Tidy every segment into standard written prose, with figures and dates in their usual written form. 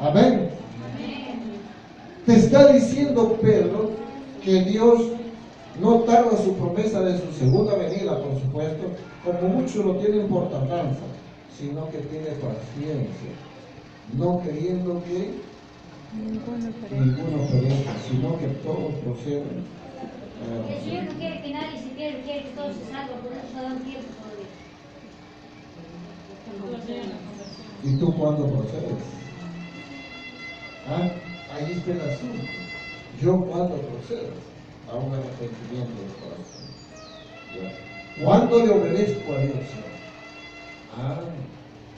Amén. Te está diciendo Pedro que Dios no tarda su promesa de su segunda venida, por supuesto, como muchos lo tienen por tardanza, sino que tiene paciencia, no queriendo que ninguno perezca, sino que todos procedan. El Señor no quiere que nadie se pierda, quiere que todos se salven, por eso se da un tiempo todavía. ¿Y tú cuándo procedes? Ahí está el asunto. ¿Yo cuándo procedo a un arrepentimiento del corazón? ¿Ya? ¿Cuándo le obedezco a Dios?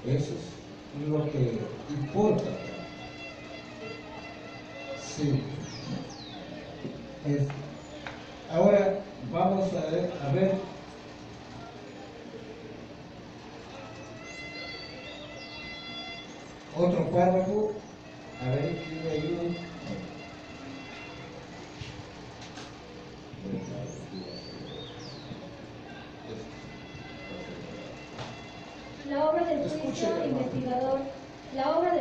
Eso es lo que importa. Sí. Ahora vamos a ver otro párrafo. A ver, ¿quién me ayuda? La obra del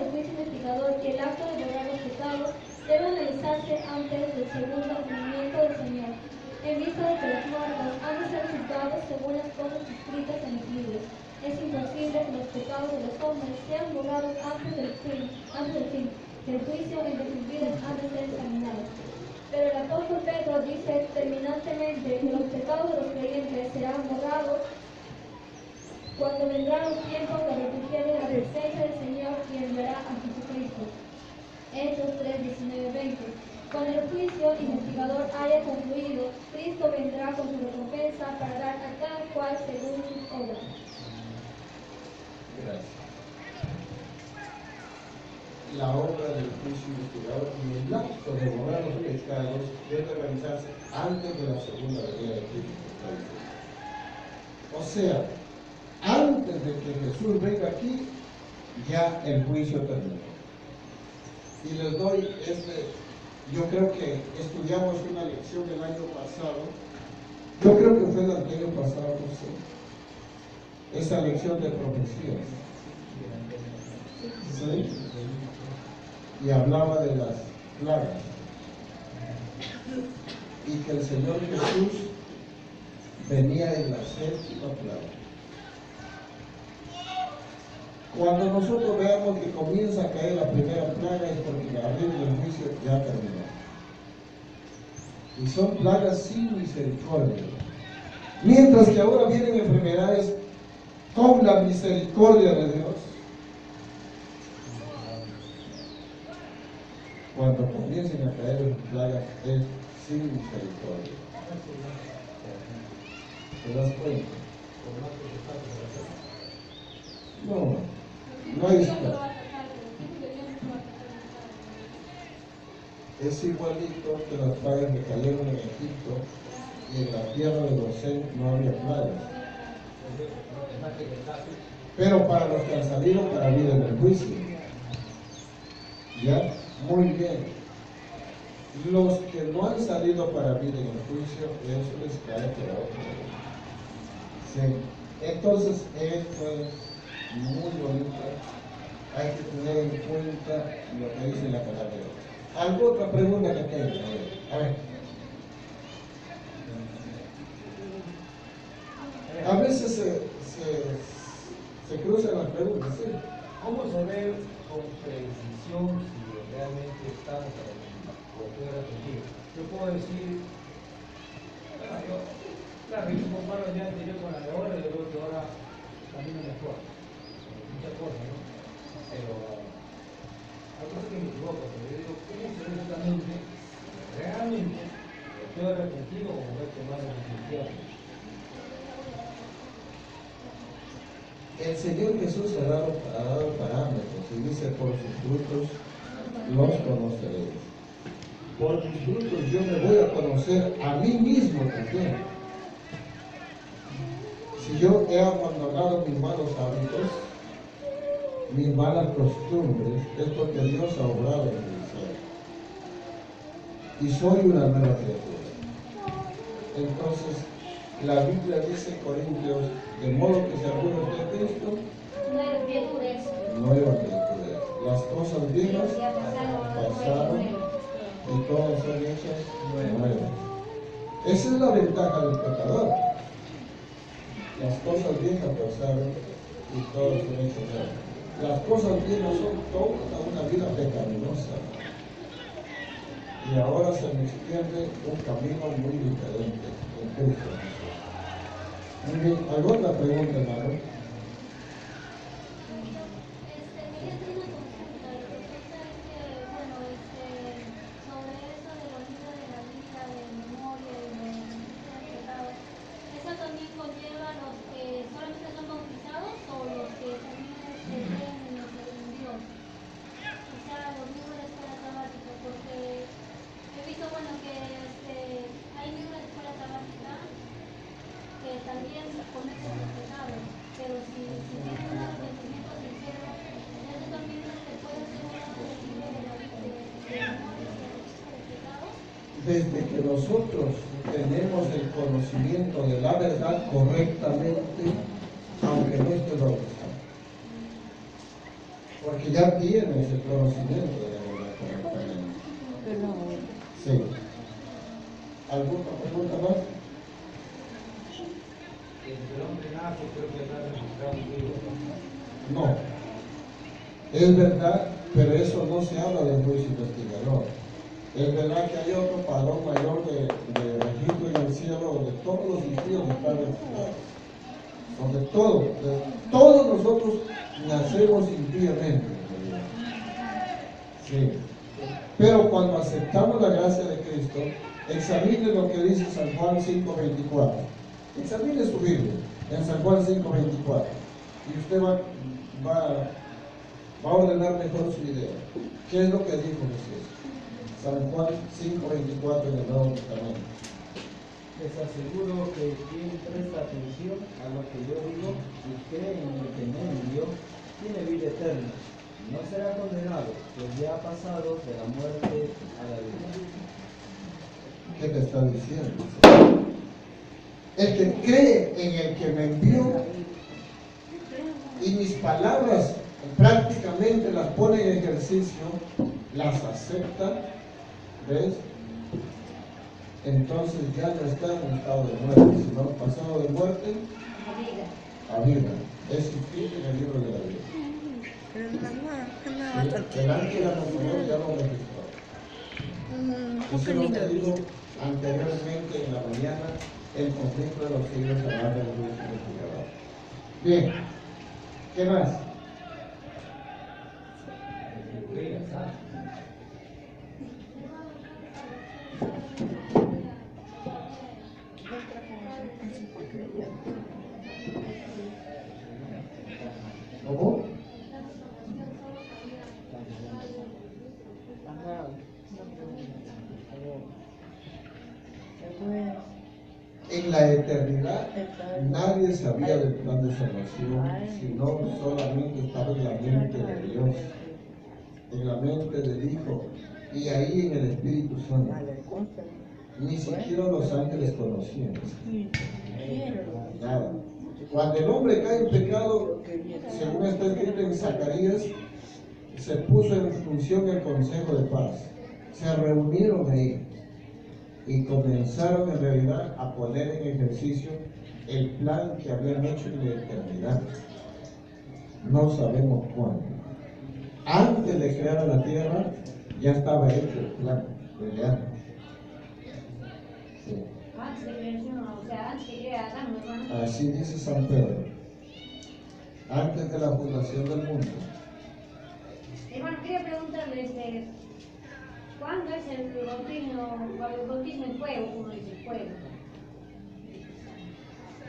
juicio investigador y el acto de borrar los pecados debe analizarse antes del segundo venimiento del Señor, en vista de que los muertos han de ser juzgados según las cosas escritas en los libros. Es imposible que los pecados de los hombres sean borrados antes del fin, que el juicio en que sus vidas han de ser examinados. Pero el apóstol Pedro dice terminantemente que los pecados de los creyentes serán borrados cuando vendrán los tiempos de refugiar en la presencia del Señor y enviará a Jesucristo. Hechos 3:19-20. Cuando el juicio investigador haya concluido, Cristo vendrá con su recompensa para dar a cada cual según sus obras. Gracias. La obra del juicio investigador y el acto de borrar los pecados debe realizarse antes de la segunda venida de Cristo. O sea, antes de que Jesús venga aquí, ya el juicio terminó. Y les doy yo creo que estudiamos una lección el año pasado, yo creo que fue el año pasado, no sé, esa lección de profecías. ¿Sí? Y hablaba de las plagas. Y que el Señor Jesús venía en la séptima plaga. Cuando nosotros veamos que comienza a caer la primera plaga es porque la ley del juicio ya terminó. Y son plagas sin misericordia. Mientras que ahora vienen enfermedades con la misericordia de Dios. Cuando comiencen a caer las plagas es sin misericordia. ¿Te das cuenta? No hay espacio. Es igualito que las plagas que cayeron en Egipto y en la tierra de Gosén no había plagas. Pero para los que han salido para vida en el juicio. ¿Ya? Muy bien. Los que no han salido para vida en el juicio, eso les cae peor. Sí. Entonces, esto es muy bonito. Hay que tener en cuenta lo que dice la palabra de Dios. ¿Alguna otra pregunta que tenga? A ver. A veces se cruzan las preguntas, ¿sí? ¿Cómo saber con precisión si realmente estamos por fuera contigo? Yo puedo decir, claro, yo comparo el día anterior con la de ahora y yo creo que ahora camino mejor. Muchas cosas, ¿no? Pero hay cosas que me equivoco, pero yo digo, ¿cómo se ve exactamente? Realmente, estoy arrepentido o voy a tomar el infierno. El Señor Jesús ha dado parámetros y dice, por sus frutos los conoceréis. Por sus frutos yo me voy a conocer a mí mismo también. Si yo he abandonado mis malos hábitos, mis malas costumbres, es porque Dios ha obrado en mi ser. Y soy una nueva criatura. Entonces, la Biblia dice en Corintios, de modo que si alguno es de Cristo, Nueva criatura es. nueva criatura es. las cosas viejas pasaron y todas son hechas nuevas. Esa es la ventaja del pecador. Las cosas viejas pasaron y todas son hechas nuevas. Las cosas viejas son toda una vida pecaminosa. Y ahora se nos extiende un camino muy diferente en Cristo. Muy bien, ¿alguna pregunta, hermano? Quería hacer una consulta. Lo que pasa es que, bueno, sobre eso de los libros de la vida, de memoria y de justicia de pecados, ¿eso también conlleva a los que solamente son bautizados o los que también creen en Dios? O sea, los libros de la escuela sabática, porque he visto, bueno, que hay libros de escuela sabática que también cometen los pecados, pero si tienen un arrepentimiento sincero, eso también puede ser una de pecados. Desde que nosotros tenemos el conocimiento de la verdad correctamente, aunque no esté bautizado. Porque ya tienes el conocimiento de la verdad correctamente. Sí. ¿Alguna pregunta más? El hombre nace, creo que está registrado en Dios. No. Es verdad, pero eso no se habla del juicio investigador. Es verdad que hay otro padrón mayor de registro en el cielo donde todos los impíos están registrados. Donde todos nosotros nacemos impíamente. Sí. Pero cuando aceptamos la gracia de Cristo, examine lo que dice San Juan 5:24. Examine su Biblia en San Juan 5:24 y usted va a ordenar mejor su idea. ¿Qué es lo que dijo Jesús? San Juan 5:24 en el Nuevo Testamento. Les aseguro que quien presta atención a lo que yo digo y cree en el que me envió, tiene vida eterna. No será condenado, pues ya ha pasado de la muerte a la vida. ¿Qué te está diciendo? El que cree en el que me envió y mis palabras prácticamente las pone en ejercicio, las acepta, ¿ves? Entonces ya no está en un estado de muerte, sino pasado de muerte a vida. Es inscrito en el libro de la vida. Sí, el ángel anunció ya lo registró. Eso lo que dijo anteriormente en la mañana, el conflicto de los siglos hablar de los investigadores. Bien, ¿qué más? ¿Cómo? En la eternidad nadie sabía del plan de salvación, sino solamente estaba en la mente de Dios, en la mente del Hijo y ahí en el Espíritu Santo. Ni siquiera los ángeles conocían. Nada. Cuando el hombre cae en pecado, según está escrito en Zacarías, se puso en función el Consejo de Paz. Se reunieron ahí y comenzaron en realidad a poner en ejercicio el plan que habían hecho en la eternidad. No sabemos cuándo. Antes de crear la tierra, ya estaba hecho el plan desde antes. Sí. Antes de creación, o sea, antes de crear a Adán, hermano. Así dice San Pedro. Antes de la fundación del mundo. Hermano, quería preguntarle, ¿cuándo es el bautismo en fuego, como dice el fuego?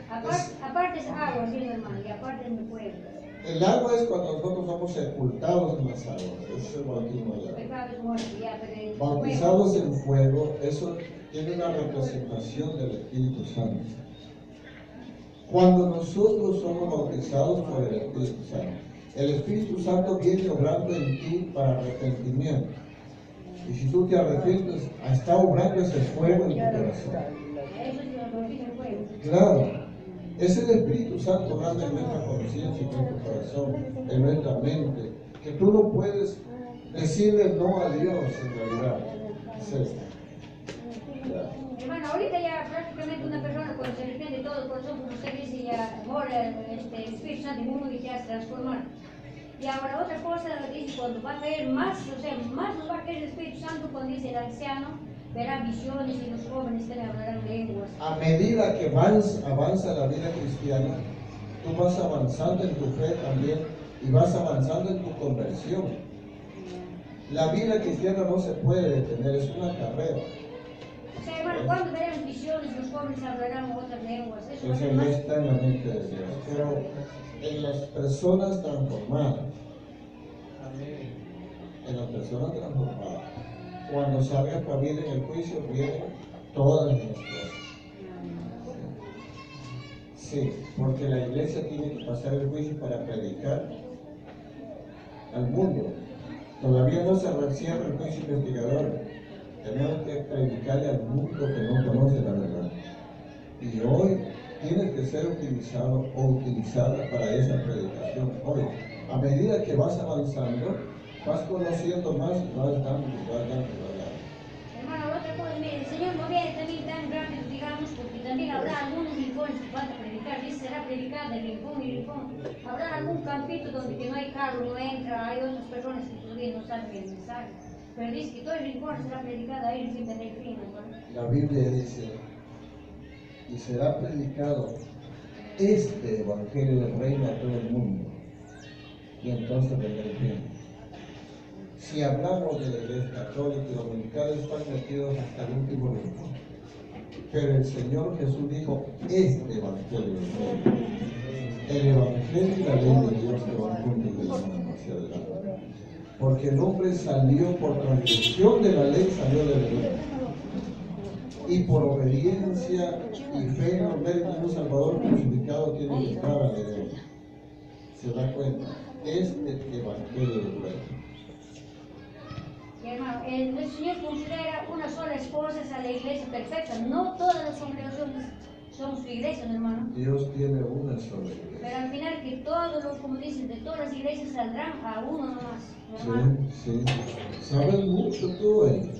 Aparte es agua, ¿sí, hermano? Y aparte es el fuego. El agua es cuando nosotros somos sepultados en las aguas. Ese es el bautismo de agua. Pecado es muerte, ya, pero el Bautizados en fuego, eso tiene una representación del Espíritu Santo. Cuando nosotros somos bautizados por el Espíritu Santo, el Espíritu Santo viene obrando en ti para arrepentimiento. Y si tú te arrepientes, está obrando ese fuego en tu corazón. Eso es el bautismo en fuego. Claro, es el Espíritu Santo obrando en nuestra conciencia, en nuestro corazón, en nuestra mente, que tú no puedes decirle no a Dios en realidad. Es esto. Ya. Hermano, ahorita ya prácticamente una persona cuando se arrepiente de todo el corazón, como usted dice, ya mora el Espíritu Santo en uno y te hace transformar. Y ahora otra cosa, dice, cuando va a caer más, o sea, más nos va a caer el Espíritu Santo cuando dice el anciano, verá visiones y los jóvenes te hablarán lenguas. A medida que avanza la vida cristiana, tú vas avanzando en tu fe también y vas avanzando en tu conversión. La vida cristiana no se puede detener, es una carrera. O sea, hermano, cuando verán visiones y los jóvenes hablarán otras lenguas. Eso va a Eso ser no más. está en la mente de Dios. Pero en las personas transformadas, en las personas transformadas, cuando salga familia en el juicio, vienen todas las cosas. Sí, porque la iglesia tiene que pasar el juicio para predicar al mundo. Todavía no se cierra el juicio investigador. Tenemos que predicarle al mundo que no conoce la verdad. Y hoy tienes que ser utilizado o utilizada para esa predicación. Hoy, a medida que vas avanzando, vas conociendo más, vas dando. Hermano, otra cosa, mire, el Señor no viene también tan rápido, digamos, porque también habrá algunos rincones que van a predicar, dice, será predicada de rincón y rincón. Habrá algún campito donde que no hay carro, no entra, hay otras personas que todavía no saben el mensaje. Pero dice que todo el rincón será predicado ahí sin tener fin, hermano. La Biblia dice, y será predicado este evangelio del reino a todo el mundo, y entonces vendrá el fin. Si hablamos de la iglesia católica y dominical, están metidos hasta el último rincón. Pero el Señor Jesús dijo, este evangelio del reino, el evangelio y la ley de Dios que van juntos y de la mano hacia adelante. Porque el hombre salió por transgresión de la ley, salió de Dios. Y por obediencia y fe en los méritos de un Salvador crucificado tiene que entrar a Dios. ¿Se da cuenta? Este evangelio del reino. Y hermano, el Señor considera una sola esposa a la iglesia perfecta. No todas las congregaciones son su iglesia, ¿no, hermano? Dios tiene una sola Pero iglesia. al final que todos los, como dicen, de todas las iglesias saldrán a uno nomás, ¿no, hermano? Sí, sí. Sabes mucho tú ahí.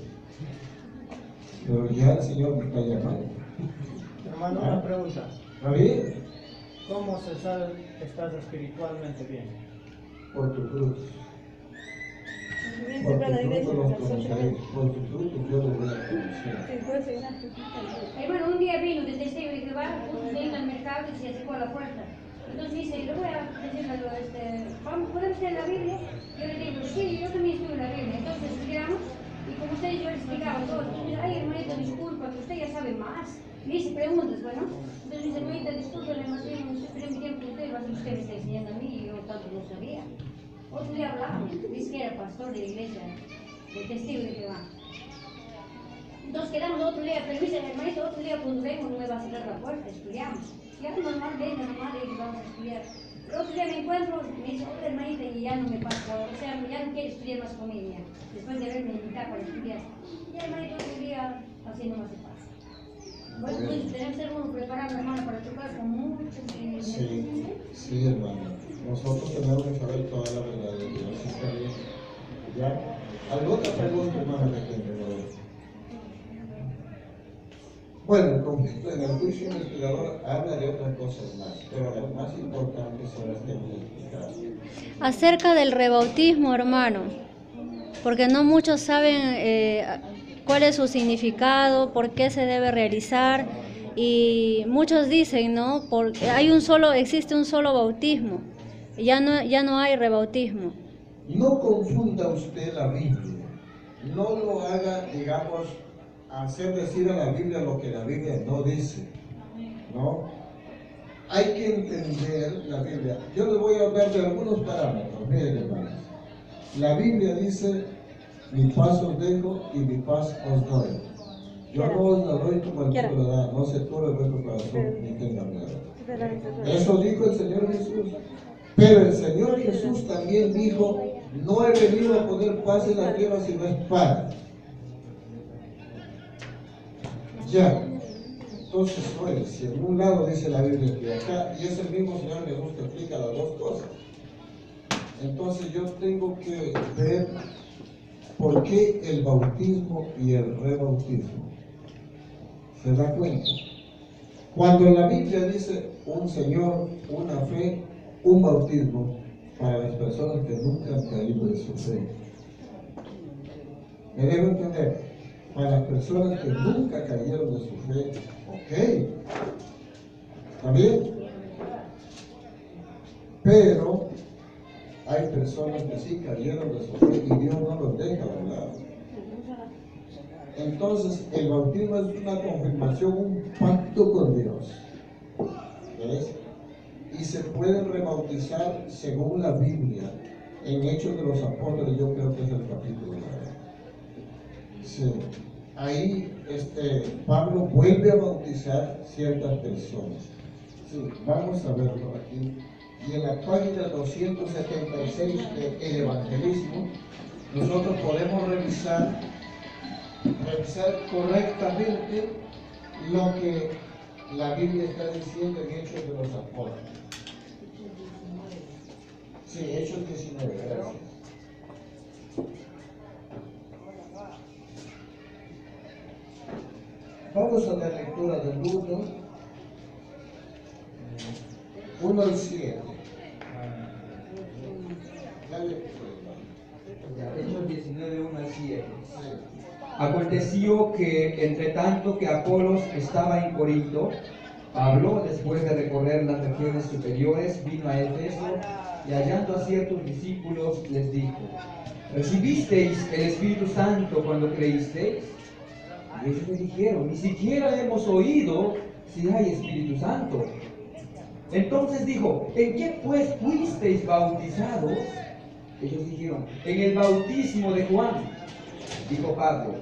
Pero ya el Señor me está llamando. Hermano, una pregunta. ¿Está bien? ¿Cómo se sabe que estás espiritualmente bien? Por tu fruto. Por tu fruto los conoceréis. Por tu fruto yo los voy a conocer. Hermano, un día vino de testigo de Jehová, justo yendo al mercado y se acercó a la puerta. Entonces dice, le voy a decir algo, ¿podemos leer la Biblia? Yo le digo, sí, yo también estuve en la Biblia. Entonces estudiamos y como usted yo le explicaba todo. Entonces, ay, hermanita, disculpa, que usted ya sabe más. Me dice preguntas, bueno. Entonces dice, hermanita, disculpa, no sé, en mi tiempo usted me está enseñando a mí y yo tanto no sabía. Otro día hablamos, dice que era pastor de la iglesia, de testigo de Jehová. Entonces quedamos otro día, pero dice, hermanito, otro día cuando vengo no me va a cerrar la puerta, estudiamos. Ya normal, venga, normal, y vamos a estudiar. Pero otro día me encuentro, me dice, otra hermanita, y ya no me pasa, o sea, ya no quiere estudiar más conmigo, ya. Después de haberme invitado para estudiar. Y hermanito, otro día, así no más se pasa. Bueno, pues tenemos que ser uno preparado, hermano, para tocar con muchos. Sí, hermano. Nosotros tenemos que saber toda la verdad de Dios. Está bien. ¿Ya? ¿Alguna otra pregunta, hermano, que tenga? Bueno, el conflicto en el juicio investigador habla de otras cosas más, pero las más importantes son las que hemos explicado. Acerca del rebautismo, hermano, porque no muchos saben cuál es su significado, por qué se debe realizar, y muchos dicen, ¿no? Porque existe un solo bautismo, ya no hay rebautismo. No confunda usted la Biblia, no lo haga, digamos, hacer decir a la Biblia lo que la Biblia no dice, ¿no? Hay que entender la Biblia. Yo les voy a hablar de algunos parámetros. Miren, hermanos, la Biblia dice, mi paz os dejo y mi paz os doy. Yo no os la doy como el mundo la da, no se turbe vuestro corazón ni tenga miedo. Eso dijo el Señor Jesús. Pero el Señor Jesús también dijo, no he venido a poner paz en la tierra sino espada. Ya, entonces, bueno, si en un lado dice la Biblia que acá, y es el mismo Señor Jesús que explica las dos cosas. Entonces yo tengo que ver por qué el bautismo y el rebautismo. ¿Se da cuenta? Cuando la Biblia dice un Señor, una fe, un bautismo, para las personas que nunca han caído de su fe. ¿Me debo entender? Para las personas que nunca cayeron de su fe, ok, ¿está bien? Pero hay personas que sí cayeron de su fe y Dios no los deja hablar. Entonces, el bautismo es una confirmación, un pacto con Dios. ¿Ves? Y se pueden rebautizar según la Biblia. En Hechos de los Apóstoles, yo creo que es el capítulo 9. Sí. Ahí Pablo vuelve a bautizar ciertas personas. Sí, vamos a verlo aquí. Y en la página 276 del Evangelismo, nosotros podemos revisar correctamente lo que la Biblia está diciendo en Hechos de los Apóstoles. Sí, Hechos 19, gracias. Vamos a la lectura del 1 al 7. Dale, Hechos 19, 1 al 7. sí. Aconteció que, entre tanto que Apolos estaba en Corinto, Pablo, después de recorrer las regiones superiores, vino a Éfeso y hallando a ciertos discípulos les dijo: ¿recibisteis el Espíritu Santo cuando creísteis? Y ellos le dijeron: ni siquiera hemos oído si hay Espíritu Santo. Entonces dijo: ¿en qué pues fuisteis bautizados? Ellos dijeron: en el bautismo de Juan. Dijo Pablo: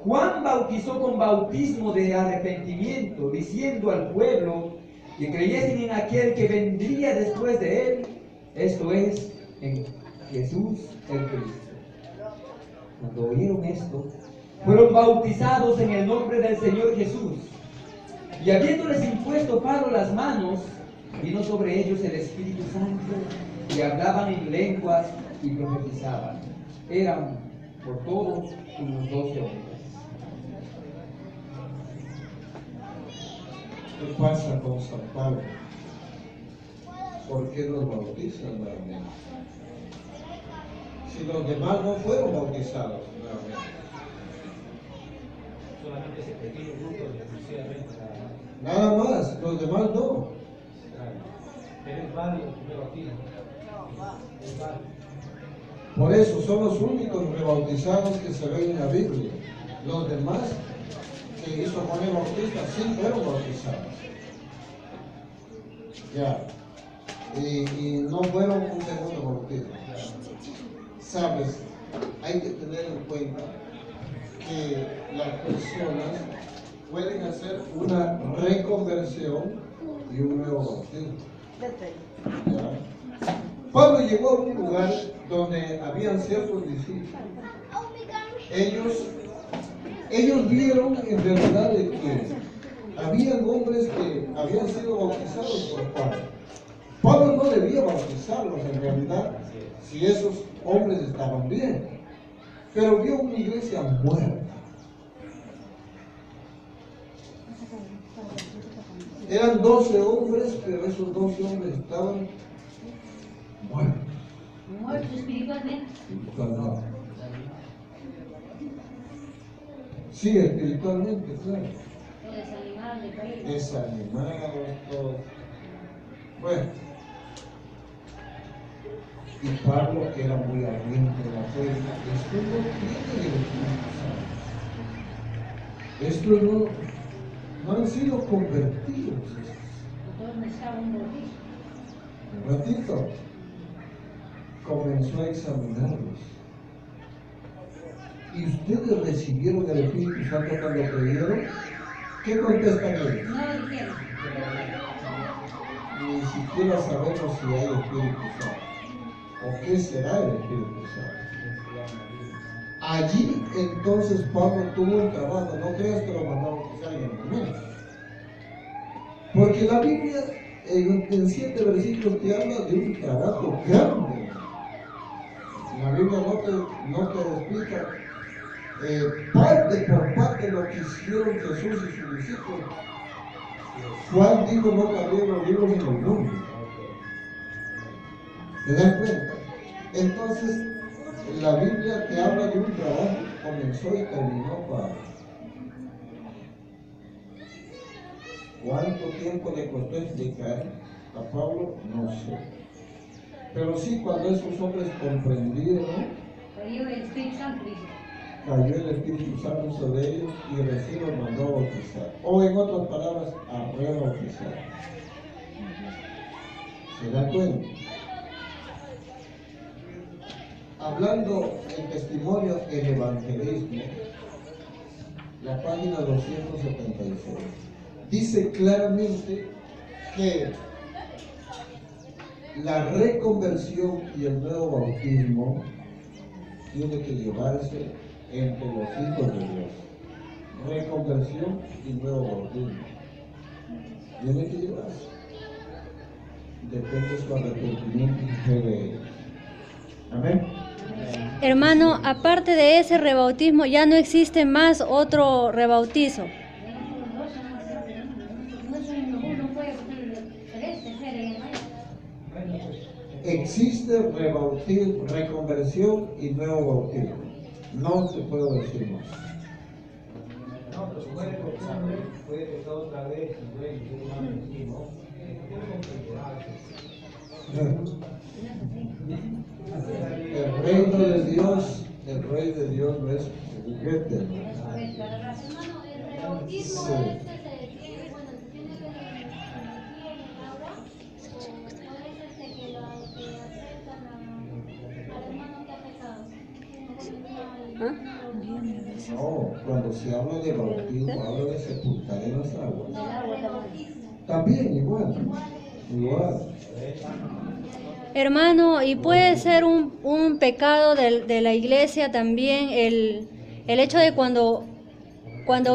Juan bautizó con bautismo de arrepentimiento, diciendo al pueblo que creyesen en aquel que vendría después de él, esto es, en Jesús el Cristo. Cuando oyeron esto, fueron bautizados en el nombre del Señor Jesús. Y habiéndoles impuesto Pablo las manos, vino sobre ellos el Espíritu Santo, y hablaban en lenguas y profetizaban. Eran por todos unos 12 hombres. ¿Qué pasa con San Pablo? ¿Por qué los bautizan nuevamente? Si los demás no fueron bautizados nuevamente. Solamente ese pequeño grupo de exclusivamente la... Nada más, los demás no. Pero es válido el primer bautismo. Es válido. Por eso son los únicos rebautizados que se ven en la Biblia. Los demás que hizo Juan el Bautista sí fueron bautizados. Ya. Y no fueron un segundo bautismo. Sabes, hay que tener en cuenta que las personas pueden hacer una reconversión y un nuevo bautismo. ¿Ya? Pablo llegó a un lugar donde habían ciertos discípulos. Ellos vieron en realidad de que habían hombres que habían sido bautizados por Pablo. Pablo no debía bautizarlos en realidad si esos hombres estaban bien, pero vio una iglesia muerta. Eran 12 hombres, pero esos 12 hombres estaban muertos. Muerto espiritualmente. Espiritualmente. Sí, espiritualmente, claro. Todos desanimados, decaídos. Desanimados, todos. Bueno. Y Pablo, que era muy ardiente en la fe, esto no tiene el Espíritu Santo. Estos no han sido convertidos. Todos necesitaban un bautismo. Un ratito comenzó a examinarlos. ¿Y ustedes recibieron el Espíritu Santo cuando creyeron? ¿Qué contestan ellos? No lo dijeron. Ni siquiera sabemos si hay Espíritu Santo. ¿O qué será el Espíritu Santo? Allí entonces Pablo tuvo el trabajo. No creas que lo mandamos a bautizar en el momento. Porque la Biblia en 7 versículos te habla de un trabajo grande. La Biblia no te explica parte por parte lo que hicieron Jesús y sus discípulos. Juan dijo: no cambié los libros en el mundo. ¿Te das cuenta? Entonces, la Biblia te habla de un trabajo que comenzó y terminó para. ¿Cuánto tiempo le costó explicar a Pablo? No sé. Pero sí, cuando esos hombres comprendieron, Cayó el Espíritu Santo, dice. cayó el Espíritu Santo sobre ellos y recién los mandó a bautizar. O en otras palabras, a rebautizar. ¿Se da cuenta? Hablando en testimonio el evangelismo, la página 276, dice claramente que la reconversión y el nuevo bautismo tiene que llevarse entre los hijos de Dios. Reconversión y nuevo bautismo tiene que llevarse. Depende de su arrepentimiento y fe de ellos. Amén. Hermano, aparte de ese rebautismo, ya no existe más otro rebautizo. Existe reconversión y nuevo bautismo. No te puedo decir más. No, pero si muere por hambre, puede pecar otra vez y vuelve y ser humano en sí, ¿no? El rey de Dios no es juguete. Hermano, el rebautismo Sí. se tiene, bueno, se tiene que sumergir en el agua, o es que aceptan al hermano que ha pecado. No, cuando se habla de bautismo, habla de sepultar en las aguas. No, el bautismo. También igual. Hermano, y puede ser un pecado de la iglesia también el hecho de cuando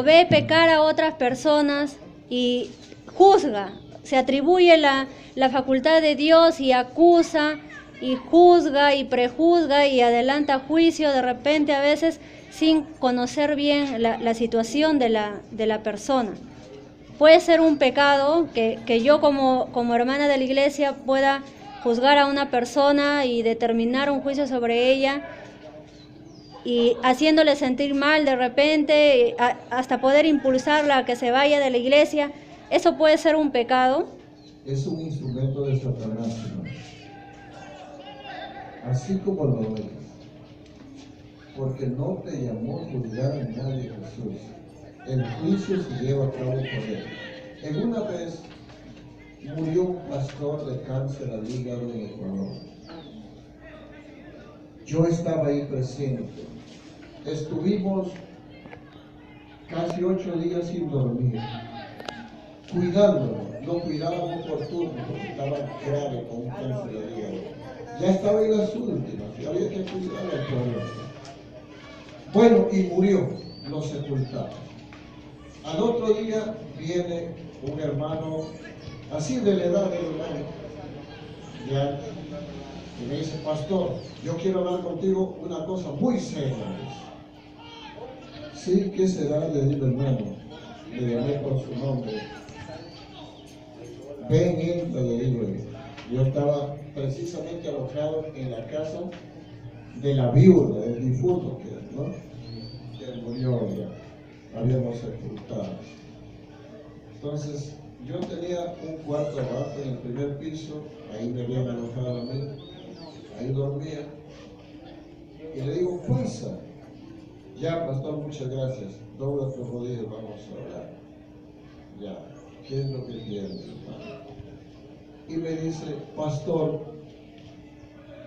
ve pecar a otras personas y juzga, se atribuye la facultad de Dios y acusa y juzga y prejuzga y adelanta juicio de repente a veces sin conocer bien la situación de la persona. Puede ser un pecado que yo como hermana de la iglesia pueda juzgar a una persona y determinar un juicio sobre ella y haciéndole sentir mal de repente, hasta poder impulsarla a que se vaya de la iglesia. ¿Eso puede ser un pecado? Es un instrumento de Satanás, hermano. Así como lo ves. Porque no te llamó a juzgar a nadie, Jesús. El juicio se lleva a cabo por él. En una vez murió un pastor de cáncer al hígado en Ecuador. Yo estaba ahí presente. Estuvimos casi 8 días sin dormir, cuidándolo. Lo cuidábamos por turno porque estaba grave con un cáncer de hígado. Ya estaba en las últimas y había que cuidar al pueblo. Bueno, y murió, lo sepultamos. Al otro día viene un hermano, así de la edad del hermano, ya, y me dice: pastor, yo quiero hablar contigo una cosa muy seria. Sí, ¿qué será? Le digo: hermano, le llamé por su nombre. Ven, entra, le digo. Yo estaba precisamente alojado en la casa de la viuda, del difunto, ¿no? Que murió ya, habíamos sepultado. Entonces, yo tenía un cuarto abajo en el primer piso, ahí me habían alojado a mí, ahí dormía. Y le digo: pasa. Ya, pastor, muchas gracias. Dobla tus rodillas, vamos a orar. Ya, ¿qué es lo que tienes, hermano? Y me dice: pastor,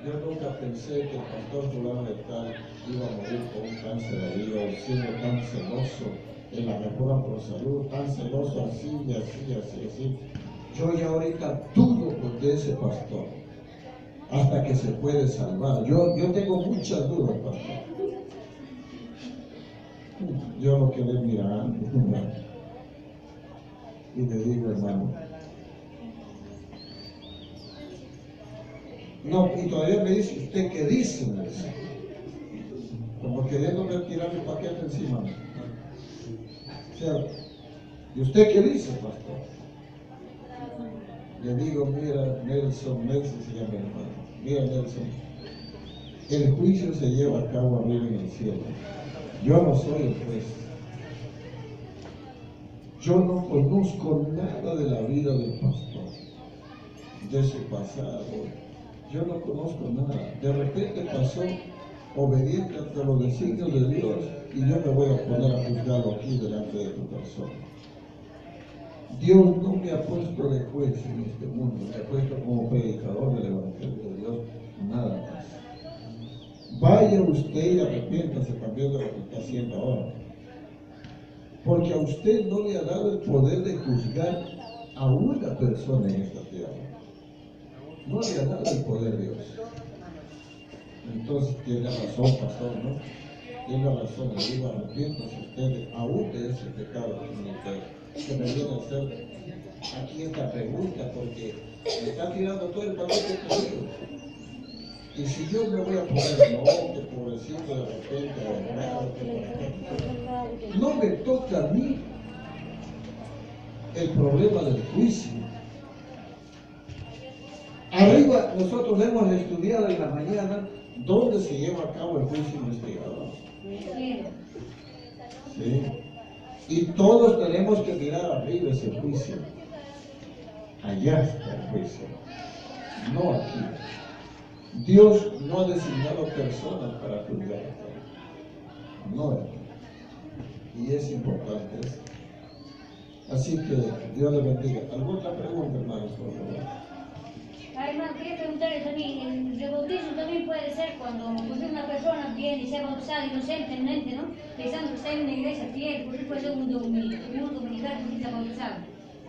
yo nunca pensé que el pastor fulano de tal iba a morir con un cáncer de hígado, siendo tan celoso en la mejora por salud, tan celoso así y así. Yo ya ahorita dudo de ese pastor, hasta que se puede salvar. Yo tengo muchas dudas, pastor. Yo lo quedé mirando y le digo: hermano, No, y todavía me dice, ¿usted qué dice? Me dice. Como queriéndome tirar mi paquete encima. O sea, ¿y usted qué dice, pastor? Le digo, mira, Nelson se llama mi hermano. Mira, Nelson, el juicio se lleva a cabo arriba en el cielo. Yo no soy el juez. Yo no conozco nada de la vida del pastor, de su pasado. Yo no conozco nada. De repente pasó obediente ante los designios de Dios y yo me voy a poner a juzgarlo aquí delante de tu persona. Dios no me ha puesto de juez en este mundo, me ha puesto como predicador del Evangelio de Dios, nada más. Vaya usted y arrepiéntase también de lo que está haciendo ahora. Porque a usted no le ha dado el poder de juzgar a una persona en esta tierra. No le ha dado el poder de Dios. Entonces tiene razón, pastor, ¿no? Tiene razón, le digo, arrepiéntase usted aún de ese pecado que me viene a hacer aquí esta pregunta, porque me está tirando todo el paquete conmigo. Y si yo me voy a poner, no, que pobrecito de repente, no me toca a mí el problema del juicio. Arriba nosotros hemos estudiado en la mañana dónde se lleva a cabo el juicio investigador. ¿Sí? Y todos tenemos que mirar arriba ese juicio. Allá está el juicio, no aquí. Dios no ha designado personas para juzgar. No es. Y es importante esto. Así que Dios le bendiga. ¿Alguna otra pregunta, hermanos, por favor? Hermano, quería preguntarle también, el rebautismo también puede ser cuando una persona viene y se ha bautizado inocentemente, ¿no? Pensando que está en una iglesia fiel, por ejemplo, puede ser un dominicano que está bautizado.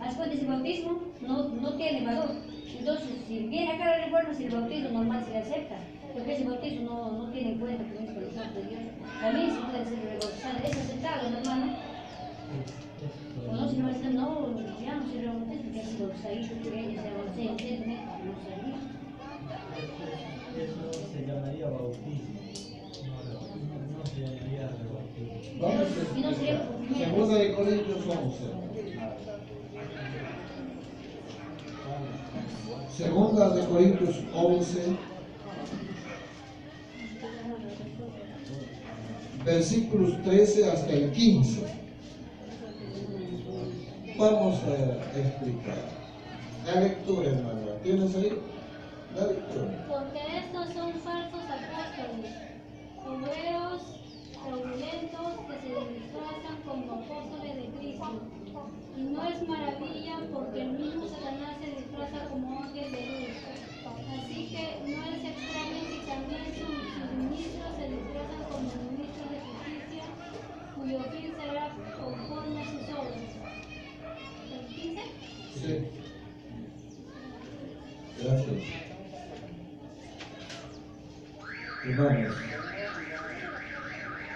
Después de ese bautismo no tiene valor. Entonces, si viene acá la reforma, si el bautismo normal se le acepta, porque ese bautismo no tiene en cuenta que es por el santo de Dios, también se puede ser rebautizado. ¿Es aceptado, ¿no, hermano? O no, si no dicen, no, ya no se rebautiza, porque es bautizadito, que viene, se bautiza inocentemente, no sabía. Eso se llamaría bautismo. No se llamaría rebautismo. Vamos Y no sería por primera vez. Segunda de Corintios 11. Segunda de Corintios 11, versículos 13 hasta el 15. Vamos a explicar. La lectura, hermano. ¿Tienes ahí? La lectura. Porque estos son falsos apóstoles, obreros fraudulentos que se disfrazan como apóstoles de Cristo. Y no es maravilla porque el mismo Satanás se disfraza como ángel de luz. Así que no es extraño si también sus ministros se disfrazan como ministros de justicia, cuyo fin será conforme a sus obras. ¿El 15? Sí. Gracias. Hermanos,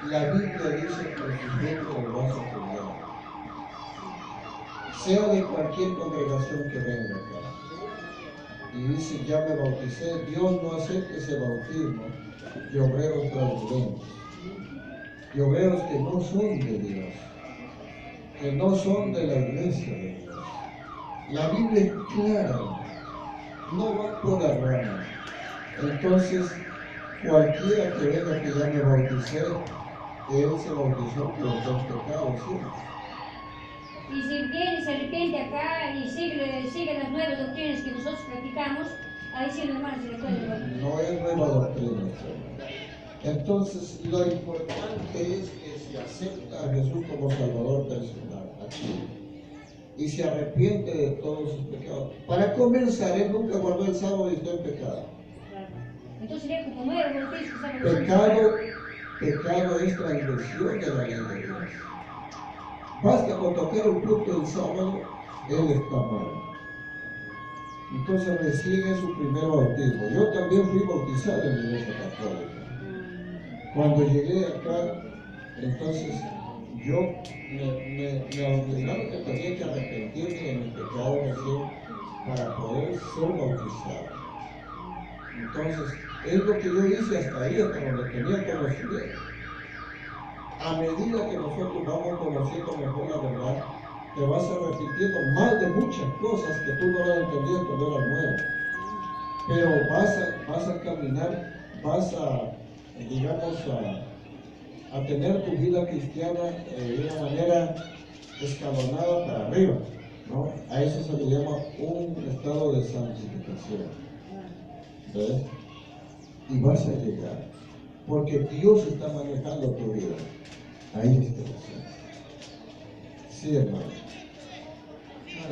la Biblia dice que el sufrimiento lo vas a juzgar. Sea de cualquier congregación que venga acá. Y dice, ya me bauticé. Dios no acepta ese bautismo de obreros fraudulentos, de obreros que no son de Dios, que no son de la iglesia de Dios. La Biblia es clara, no va por la rama. Entonces, cualquiera que venga que ya me bauticé, él se bautizó por los dos pecados, ¿sí? Y si viene y se arrepiente acá y sigue las nuevas doctrinas que nosotros practicamos, ahí sí, hermano, se le puede bautizar. No es nueva doctrina, hermano. Entonces, lo importante es que se acepta a Jesús como Salvador personal aquí y se arrepiente de todos sus pecados. Para comenzar, él nunca guardó el sábado y está en pecado. Claro. Entonces sería como nuevo bautismo que estamos Pecado es transgresión de la ley de Dios. Basta con tocar un punto del sábado, él está mal. Entonces recién es su primer bautismo. Yo también fui bautizado en la iglesia católica. Cuando llegué acá, entonces yo me ordenaron que tenía que arrepentirme de mi pecado recién para poder ser bautizado. Entonces, es lo que yo hice hasta ahí, hasta donde tenía conocimiento. A medida que nosotros vamos conociendo mejor la verdad, te vas a repitiendo más de muchas cosas que tú no las entendías cuando eras nuevo. Pero vas a caminar, vas a, digamos, a tener tu vida cristiana de una manera escalonada para arriba, ¿no? A eso se le llama un estado de santificación. ¿Ves? Y vas a llegar, porque Dios está manejando tu vida. Ahí está. Sí, hermano.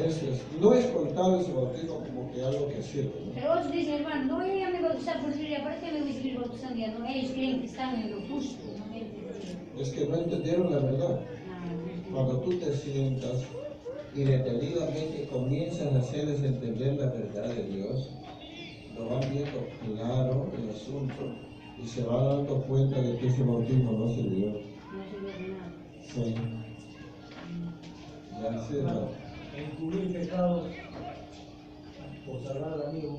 Eso es. No es contado ese bautismo como que algo que sirve, ¿no? Pero otros dicen, hermano, no, yo ya me bautizar por Dios, ¿para qué me voy a seguir bautizando? Ya no, ellos creen que están en lo justo. ¿No? Es que no entendieron la verdad. Cuando tú te sientas y detenidamente comienzas a hacerles entender la verdad de Dios, lo van viendo claro el asunto y se va dando cuenta de que ese bautismo no sirvió. No sirve de nada. Sí. Ya sí, hermano. Encubrir pecados por salvar al amigo.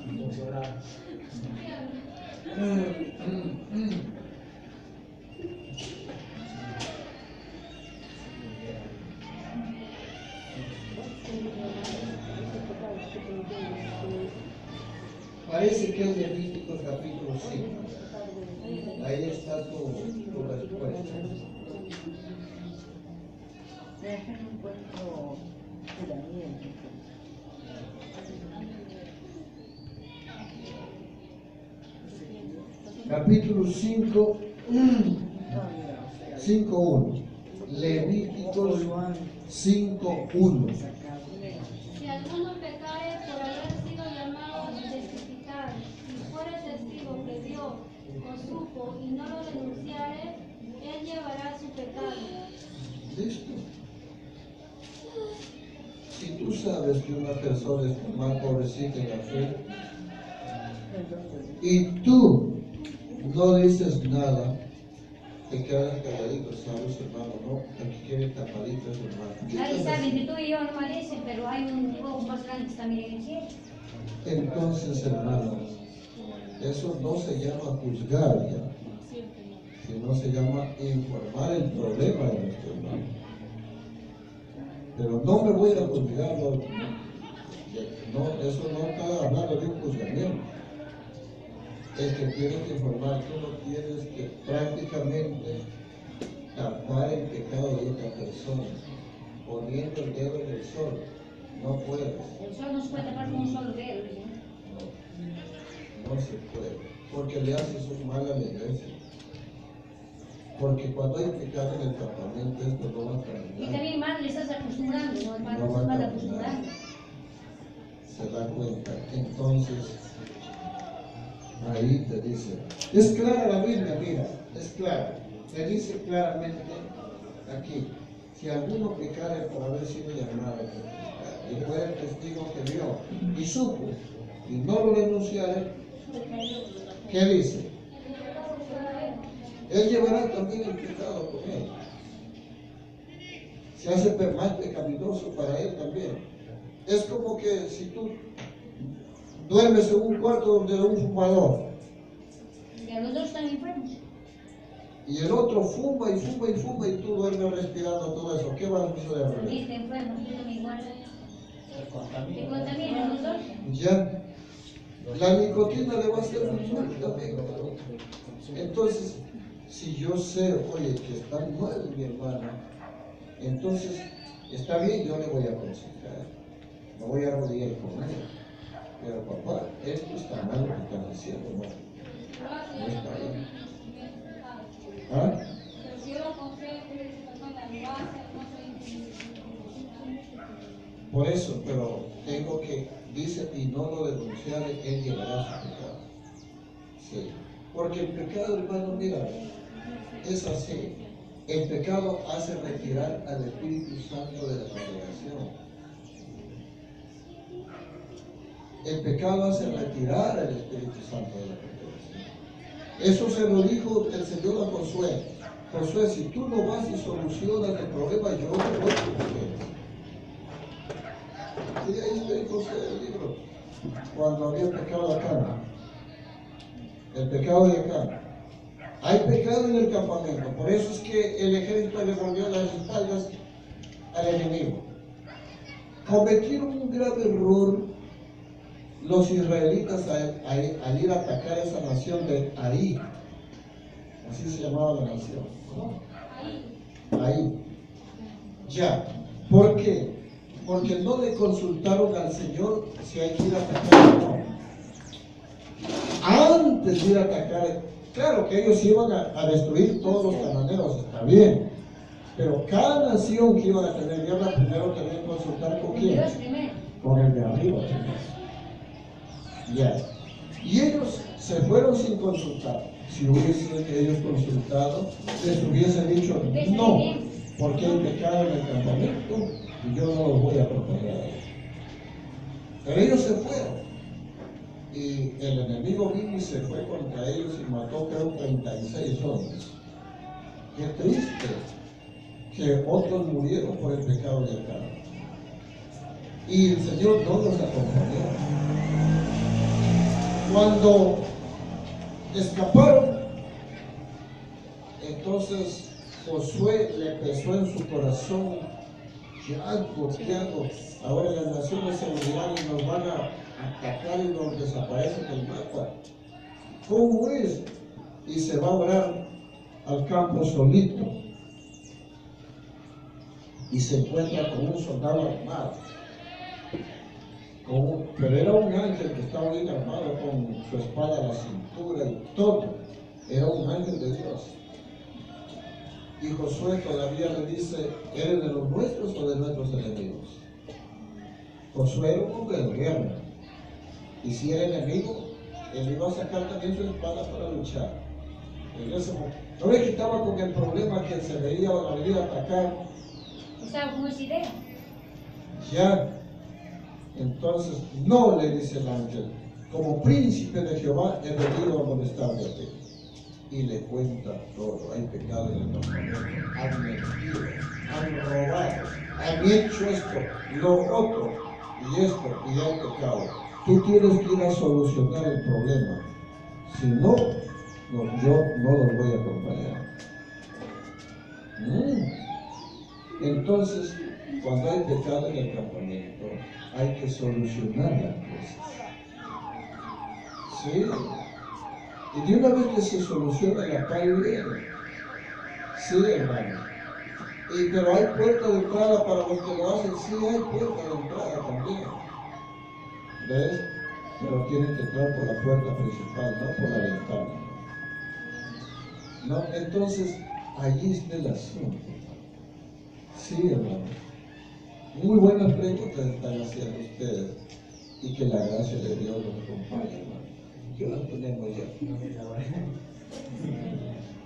Entonces orar. Parece que es Levítico capítulo 5. Ahí está tu respuesta. Capítulo 5, 5:1. Levíticos 5:1. Si alguno pecare por haber sido llamado a testificar, y fuere testigo que vio o supo y no lo denunciare, él llevará su pecado. ¿Listo? Si tú sabes que una persona está mal, pobrecita en la fe, y tú no dices nada, te quedas calladito, ¿sabes, hermano? No, aquí quieren tapaditas, hermano. Nadie sabe, que tú y yo no merecen, pero hay un poco más grande que está mirando en el cielo. Entonces, hermano, eso no se llama juzgar ya, sino se llama informar el problema de nuestro hermano. Pero no me voy a juzgar, no, eso no está hablando de un juzgamiento. Es que tienes que informar, tú no tienes que prácticamente tapar el pecado de otra persona, poniendo el dedo en el sol. No puedes. El sol no se puede tapar con un solo dedo. No se puede, porque le haces un mal a la iglesia. Porque cuando hay pecado en el campamento, esto no va a Y caminar. también mal le estás acostumbrando, ¿no, hermano? No va a Estás mal caminar. acostumbrando. Se da cuenta. Entonces, ahí te dice, es clara la Biblia, mira, es clara. Te dice claramente aquí, si alguno pecare por haber sido llamado a testificar, y fue el testigo que vio y supo, y no lo denunciare, ¿qué dice? Él llevará también el pecado con él. Se hace más pecaminoso para él también. Es como que si tú duermes en un cuarto donde un fumador Y a los dos están enfermos. y el otro fuma y fuma y fuma y tú duermes respirando todo eso, ¿qué vas a hacer? También te enfermos, tú también igual. Te contaminan los dos. Ya, la nicotina le va a hacer un mal también. Entonces, si yo sé, oye, que está mal mi hermana, entonces está bien, yo le voy a aconsejar, me voy a arrodillar con él. Pero papá, esto está mal lo que están haciendo, no está bien. ¿Ah? Pero si yo lo aconsejo, esa persona lo hace, no soy. Por eso, pero tengo que, dice, y no lo denunciare, él llevará su pecado. Sí. Porque el pecado, hermano, mira, es así. El pecado hace retirar al Espíritu Santo de la congregación. El pecado hace retirar al Espíritu Santo de la congregación. Eso se lo dijo el Señor a Josué. Josué, si tú no vas y solucionas el problema, yo no voy a ustedes. Y ahí está en José el libro. Cuando había pecado acá. El pecado de acá. Hay pecado en el campamento. Por eso es que el ejército le volvió las espaldas al enemigo. Cometieron un grave error los israelitas al ir a atacar esa nación de Ahí. Así se llamaba la nación. Ahí. Ya. ¿Por qué? Porque no le consultaron al Señor si hay que ir a atacar o no. Antes de ir a atacar, claro que ellos iban a destruir todos los cananeos, está bien. Pero cada nación que iban a tener guerra, primero tenían que consultar con quién. Dios primero. Con el de arriba. Ya. Y ellos se fueron sin consultar. Si hubiesen ellos consultado, les hubiesen dicho no, porque hay pecado en el campamento y yo no los voy a proteger. Pero ellos se fueron. Y el enemigo vino y se fue contra ellos y mató, creo, 36 hombres. Qué triste que otros murieron por el pecado de acá. Y el Señor no los acompañó. Cuando escaparon, entonces Josué le pesó en su corazón: ¿qué hago? ¿Qué hago? Ahora las naciones se unirán y nos van a atacar y nos desaparecen del mapa. ¿Cómo es? Y se va a orar al campo solito y se encuentra con un soldado armado. Pero era un ángel que estaba bien armado con su espada a la cintura y todo. Era un ángel de Dios. Y Josué todavía le dice: ¿eres de los nuestros o de nuestros enemigos? Josué era un hombre de guerra. Y si era enemigo, él iba a sacar también su espada para luchar. No le quitaba con el problema que se veía a venir a atacar. Estaba con esa idea. Ya. Entonces, no, le dice el ángel: como príncipe de Jehová he venido a molestarte a ti. Y le cuenta todo. Hay pecado en el campamento, han mentido, han robado, han hecho esto, lo otro, y esto, y hay pecado. Tú tienes que ir a solucionar el problema. Si no, yo no los voy a acompañar. Entonces, cuando hay pecado en el campamento, hay que solucionar las cosas. Sí. Y de una vez que se soluciona, la paz viene. Sí, hermano. Pero hay puerta de entrada para los que lo hacen. Sí, hay puerta de entrada también. ¿Ves? Pero tienen que entrar por la puerta principal, no por la ventana. ¿No? Entonces, allí está el asunto. Sí, hermano. Muy buenas preguntas están haciendo ustedes. Y que la gracia de Dios los acompañe, hermano. ¿Qué las tenemos ya?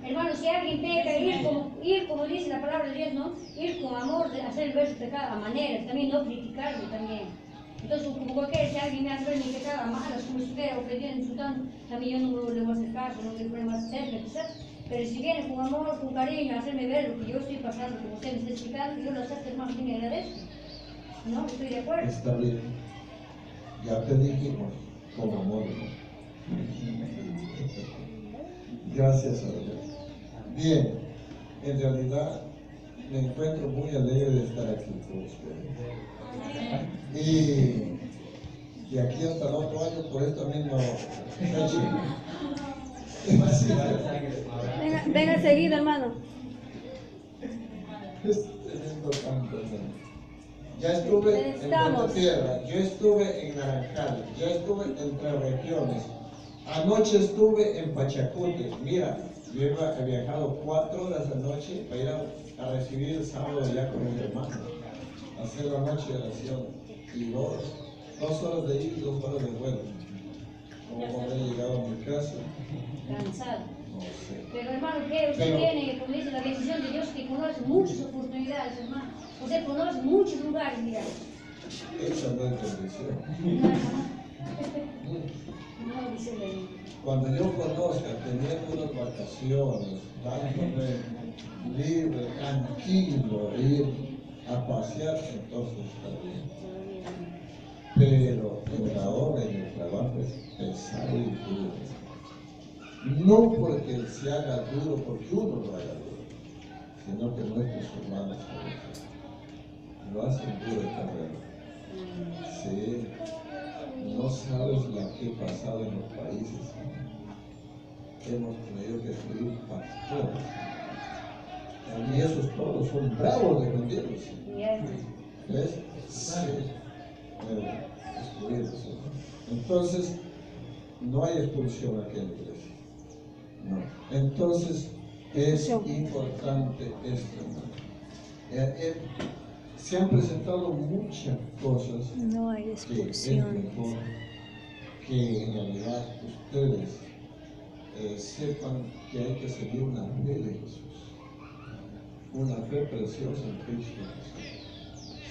Hermano, si alguien peca, ir como dice la palabra de Dios, ¿no? Ir con amor, de hacer ver su pecado a manera, también no criticarlo también. Entonces, como cualquiera, si alguien me hace ver mi pecado a malas, como si estuviera ofendiendo, insultando, también yo no le voy a hacer caso, no le voy a más cerca, quizás. Pero si viene con amor, con cariño, a hacerme ver lo que yo estoy pasando, como usted me está explicando, yo lo acepto, hermano, y me agradezco. ¿No? Estoy de acuerdo. Está bien. Ya te dijimos, con amor, ¿no? Gracias a Dios. Bien, en realidad me encuentro muy alegre de estar aquí con ustedes. Y de aquí hasta el otro año, por esta misma fecha. Venga seguido, hermano. Es tremendo canto, hermano. Ya estuve en Montetierra, yo estuve en Naranjal, ya estuve en 3 regiones. Anoche estuve en Pachacute. Mira, yo he viajado 4 horas anoche para ir a recibir el sábado allá con mi hermano, hacer la noche de oración. Y 2 horas de ir y 2 horas de vuelo. Como haber llegado a mi casa. Cansado. No sé. Pero hermano, que usted tiene, como dice, la bendición de Dios, que conoce muchas oportunidades, hermano. Usted conoce muchos lugares, digamos. Esa no es bendición. No, dice la Biblia. Cuando yo conozca, teniendo unas vacaciones, dándome libre, tranquilo, ir a pasear, entonces está bien. pero en la obra, en el trabajo es pesado y duro. No porque se haga duro, porque uno lo haga duro, sino que nuestros hermanos lo hacen duro el terreno. Sí, no sabes la que he pasado en los países. Hemos tenido que escribir pastores. Y esos todos son bravos defendiéndose. ¿Ves? Sí. Excluidos. Entonces, no hay expulsión aquí en la iglesia. No. Entonces, es importante esto. Se han presentado muchas cosas No hay que es expulsión. mejor que en realidad ustedes sepan que hay que seguir una fe de Jesús. Una fe preciosa en Cristo Jesús.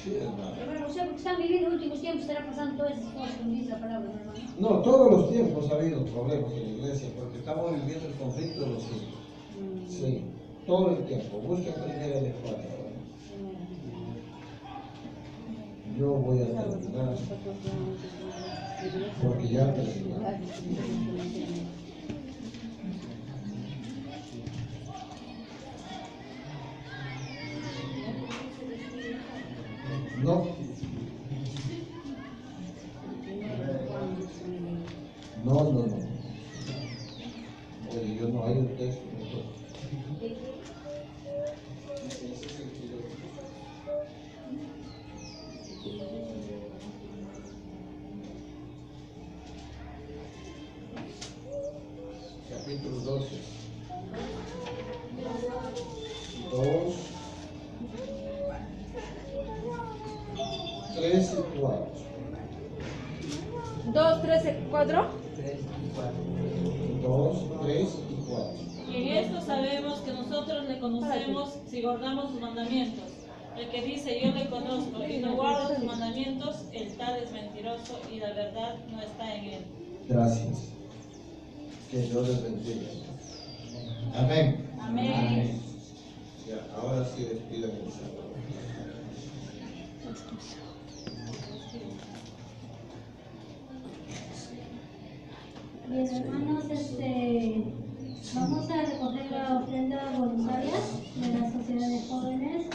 Sí, hermano. Hermano, o sea, porque están viviendo los últimos tiempos, estará pasando todas esas cosas, como dice la palabra, ¿no, hermano? No, todos los tiempos ha habido problemas en la iglesia porque estamos viviendo el conflicto de los hijos. Sí, todo el tiempo. Busca primera de 4. Yo voy a terminar porque ya terminé. No. No. Oye, yo no hay un texto. Capítulo 12. 2, 3 y 4. 2, 3, 4. 2, 3 y 4. Y en esto sabemos que nosotros le conocemos si guardamos sus mandamientos. El que dice yo le conozco y no guarda sus mandamientos, el tal es mentiroso y la verdad no está en él. Gracias. Que Dios les bendiga. Amén. Amén. Ya, ahora sí despidan el sábado. Bien, hermanos, vamos a recoger la ofrenda voluntaria de la Sociedad de Jóvenes.